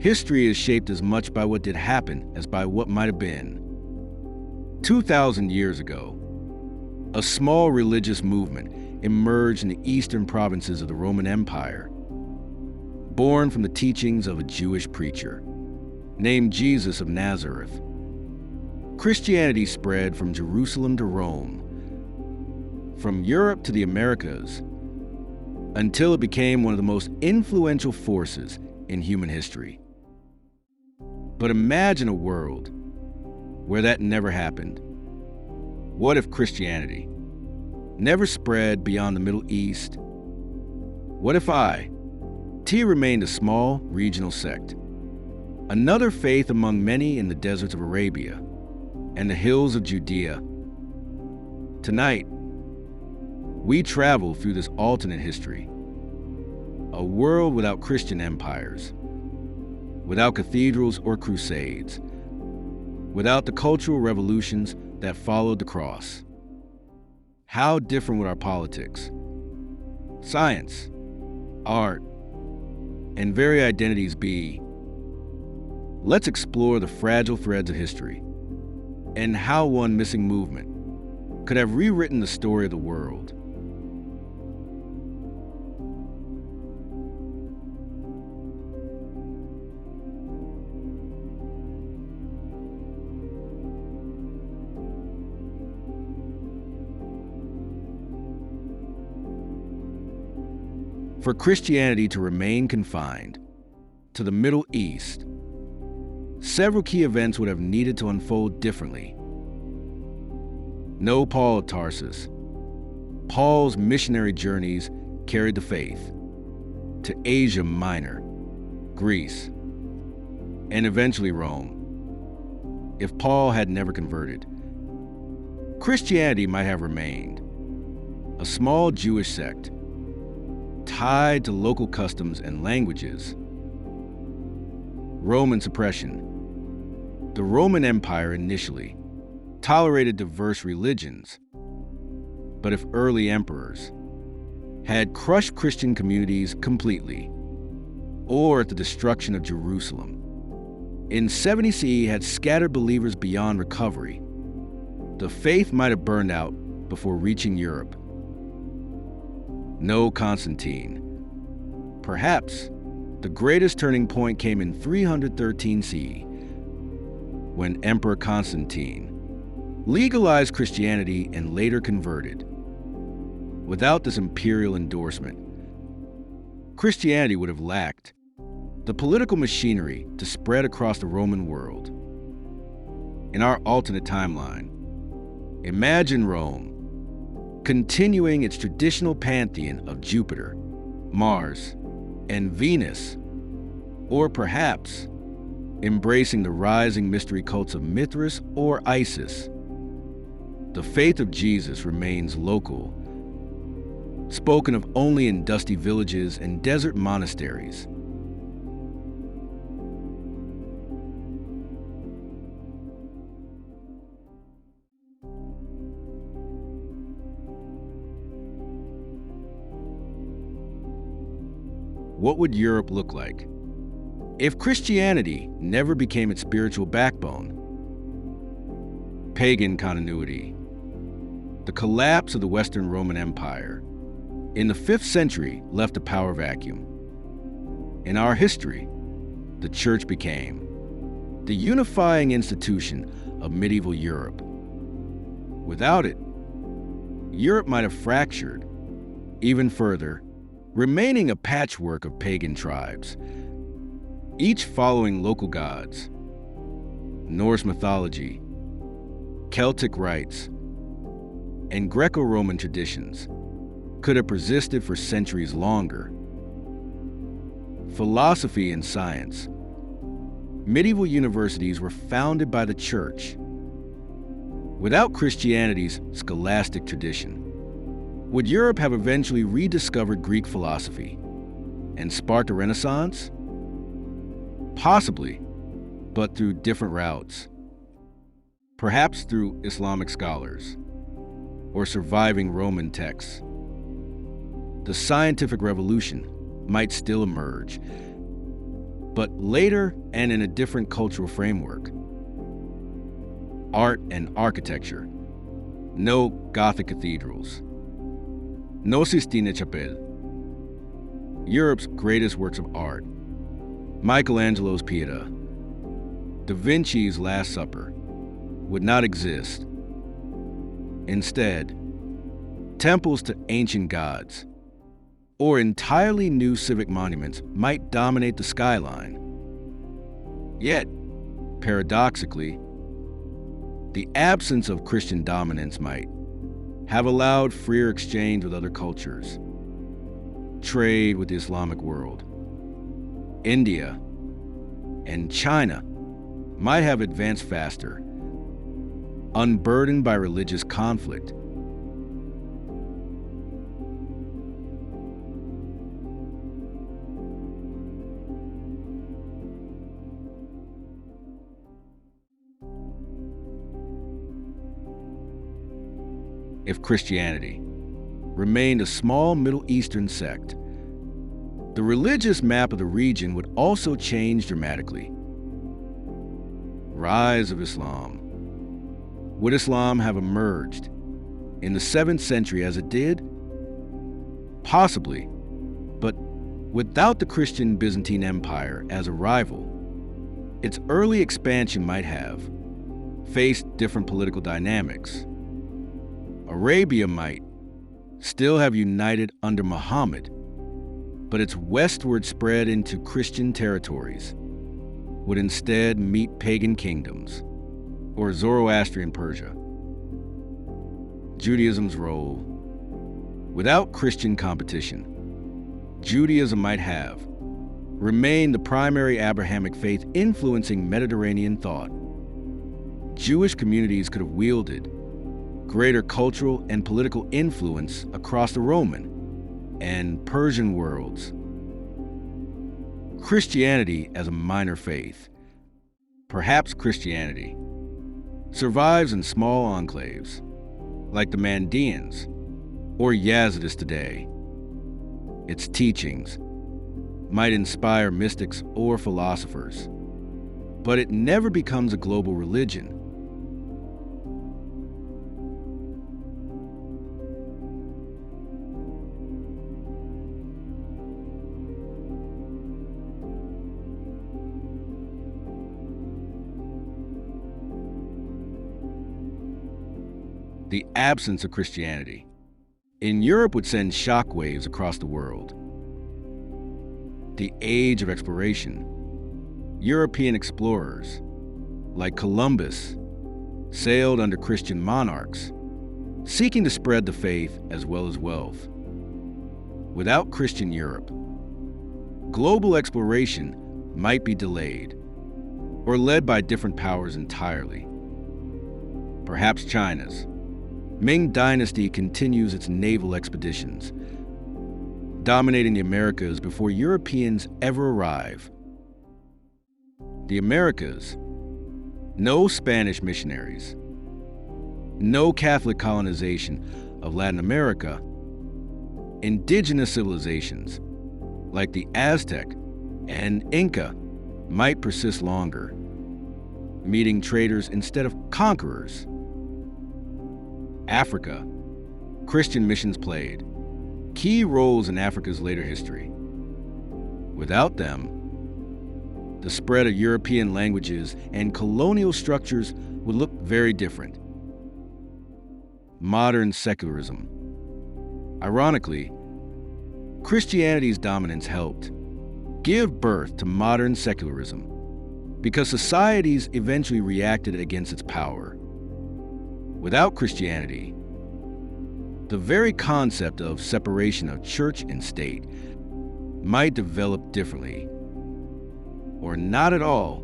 History is shaped as much by what did happen as by what might have been. 2,000 years ago, a small religious movement emerged in the eastern provinces of the Roman Empire, born from the teachings of a Jewish preacher named Jesus of Nazareth. Christianity spread from Jerusalem to Rome, from Europe to the Americas, until it became one of the most influential forces in human history. But imagine a world where that never happened. What if Christianity never spread beyond the Middle East? What if T remained a small regional sect, another faith among many in the deserts of Arabia and the hills of Judea? Tonight, we travel through this alternate history, a world without Christian empires, without cathedrals or crusades, without the cultural revolutions that followed the cross. How different would our politics, science, art, and very identities be? Let's explore the fragile threads of history and how one missing movement could have rewritten the story of the world. For Christianity to remain confined to the Middle East, several key events would have needed to unfold differently. No Paul of Tarsus. Paul's missionary journeys carried the faith to Asia Minor, Greece, and eventually Rome. If Paul had never converted, Christianity might have remained a small Jewish sect tied to local customs and languages. Roman suppression. The Roman Empire initially tolerated diverse religions, but if early emperors had crushed Christian communities completely, or at the destruction of Jerusalem, in 70 CE had scattered believers beyond recovery, the faith might have burned out before reaching Europe. No Constantine. Perhaps the greatest turning point came in 313 CE, when Emperor Constantine legalized Christianity and later converted. Without this imperial endorsement, Christianity would have lacked the political machinery to spread across the Roman world. In our alternate timeline, imagine Rome continuing its traditional pantheon of Jupiter, Mars, and Venus, or perhaps embracing the rising mystery cults of Mithras or Isis. The faith of Jesus remains local, spoken of only in dusty villages and desert monasteries. What would Europe look like if Christianity never became its spiritual backbone? Pagan continuity. The collapse of the Western Roman Empire in the 5th century left a power vacuum. In our history, the Church became the unifying institution of medieval Europe. Without it, Europe might have fractured even further, remaining a patchwork of pagan tribes, each following local gods. Norse mythology, Celtic rites, and Greco-Roman traditions could have persisted for centuries longer. Philosophy and science. Medieval universities were founded by the Church. Without Christianity's scholastic tradition, would Europe have eventually rediscovered Greek philosophy and sparked a Renaissance? Possibly, but through different routes. Perhaps through Islamic scholars or surviving Roman texts. The scientific revolution might still emerge, but later and in a different cultural framework. Art and architecture. No Gothic cathedrals. No Sistine Chapel. Europe's greatest works of art. Michelangelo's Pieta, Da Vinci's Last Supper, would not exist. Instead, temples to ancient gods or entirely new civic monuments might dominate the skyline. Yet, paradoxically, the absence of Christian dominance might have allowed freer exchange with other cultures, trade with the Islamic world. India and China might have advanced faster, unburdened by religious conflict. If Christianity remained a small Middle Eastern sect, the religious map of the region would also change dramatically. Rise of Islam. Would Islam have emerged in the 7th century as it did? Possibly, but without the Christian Byzantine Empire as a rival, its early expansion might have faced different political dynamics. Arabia might still have united under Muhammad, but its westward spread into Christian territories would instead meet pagan kingdoms, or Zoroastrian Persia. Judaism's role. Without Christian competition, Judaism might have remained the primary Abrahamic faith influencing Mediterranean thought. Jewish communities could have wielded greater cultural and political influence across the Roman and Persian worlds. Christianity as a minor faith, perhaps Christianity, survives in small enclaves, like the Mandeans or Yazidis today. Its teachings might inspire mystics or philosophers, but it never becomes a global religion. The absence of Christianity in Europe would send shockwaves across the world. The age of exploration. European explorers, like Columbus, sailed under Christian monarchs, seeking to spread the faith as well as wealth. Without Christian Europe, global exploration might be delayed or led by different powers entirely. Perhaps China's Ming Dynasty continues its naval expeditions, dominating the Americas before Europeans ever arrive. The Americas. No Spanish missionaries. No Catholic colonization of Latin America. Indigenous civilizations, like the Aztec and Inca, might persist longer, meeting traders instead of conquerors. Africa. Christian missions played key roles in Africa's later history. Without them, the spread of European languages and colonial structures would look very different. Modern secularism. Ironically, Christianity's dominance helped give birth to modern secularism because societies eventually reacted against its power. Without Christianity, the very concept of separation of church and state might develop differently, or not at all.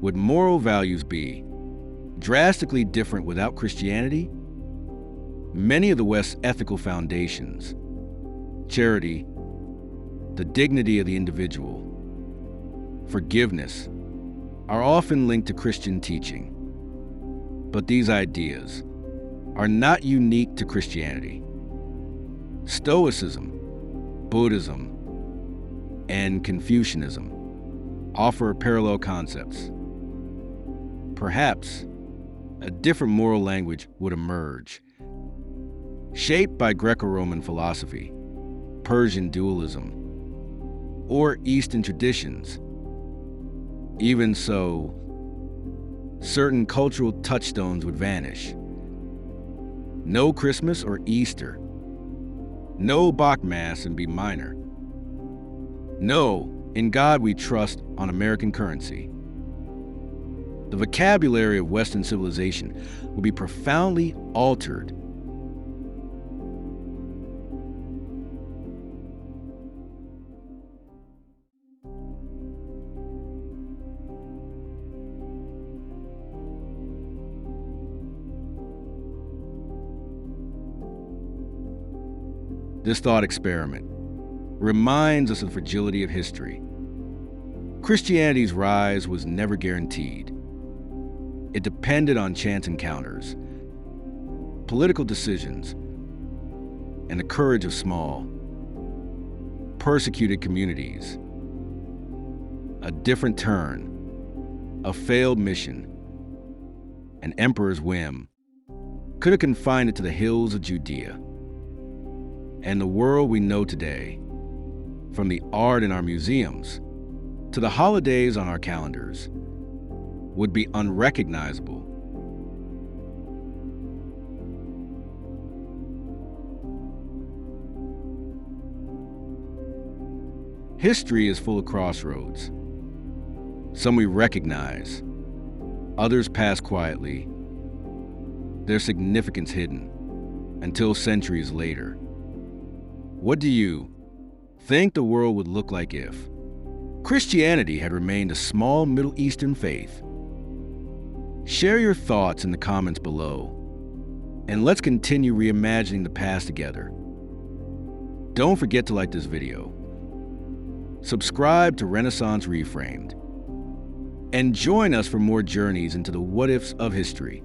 Would moral values be drastically different without Christianity? Many of the West's ethical foundations, charity, the dignity of the individual, forgiveness are often linked to Christian teaching. But these ideas are not unique to Christianity. Stoicism, Buddhism, and Confucianism offer parallel concepts. Perhaps a different moral language would emerge, shaped by Greco-Roman philosophy, Persian dualism, or Eastern traditions. Even so, certain cultural touchstones would vanish. No Christmas or Easter. No Bach Mass and B minor. No, in God we trust on American currency. The vocabulary of Western civilization will be profoundly altered. This thought experiment reminds us of the fragility of history. Christianity's rise was never guaranteed. It depended on chance encounters, political decisions, and the courage of small, persecuted communities. A different turn, a failed mission, an emperor's whim could have confined it to the hills of Judea. And the world we know today, from the art in our museums to the holidays on our calendars, would be unrecognizable. History is full of crossroads. Some we recognize, others pass quietly, their significance hidden until centuries later. What do you think the world would look like if Christianity had remained a small Middle Eastern faith? Share your thoughts in the comments below, and let's continue reimagining the past together. Don't forget to like this video, subscribe to Renaissance Reframed, and join us for more journeys into the what-ifs of history.